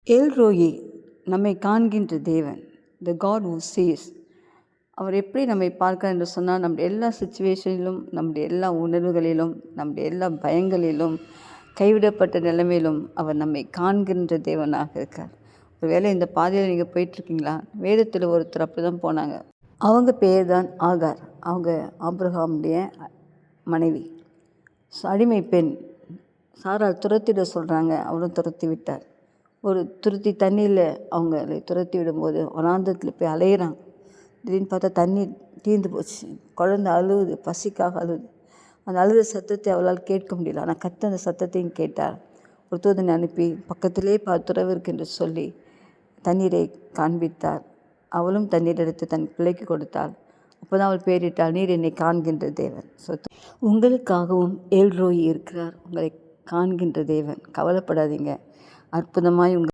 எல்ரோயி, நம்மை காண்கின்ற தேவன், த காட் ஹூ சீஸ். அவர் எப்படி நம்மை பார்க்கிறார் என்று சொன்னால், நம்முடைய எல்லா சுச்சுவேஷனிலும், நம்முடைய எல்லா உணர்வுகளிலும், நம்முடைய எல்லா பயங்களிலும், கைவிடப்பட்ட நிலைமையிலும் அவர் நம்மை காண்கின்ற தேவனாக இருக்கார். ஒருவேளை இந்த பாதையில் நீங்கள் போயிட்டுருக்கீங்களா? வேதத்தில் ஒருத்தர் அப்படி தான் போனாங்க. அவங்க பேர் தான் ஆகார். அவங்க ஆபிரகாமுடைய மனைவி, அடிமை பெண். சாராள் துரத்திட சொல்கிறாங்க, அவரும் துரத்தி விட்டார். ஒரு துருத்தி தண்ணியில் அவங்களை துரத்தி விடும்போது வனாந்தரத்தில் போய் அலையிறாங்க. திடீர்னு பார்த்தா தண்ணி தீர்ந்து போச்சு. குழந்தை அழுகுது, பசிக்காக அழுகுது. அந்த அழுத சத்தத்தை அவளால் கேட்க முடியல. ஆனால் கத்த அந்த சத்தத்தையும் கேட்டார். ஒரு தூதனை அனுப்பி பக்கத்திலே துறவு இருக்கு என்று சொல்லி தண்ணீரை காண்பித்தார். அவளும் தண்ணீர் எடுத்து தன் பிள்ளைக்கு கொடுத்தாள். அப்போ தான் அவள் பேரிட்டாள், நீர் என்னை காண்கின்ற தேவன். உங்களுக்காகவும் எல்ரோயி இருக்கிறார், உங்களை காண்கின்ற தேவன். கவலைப்படாதீங்க. அற்புதமாய்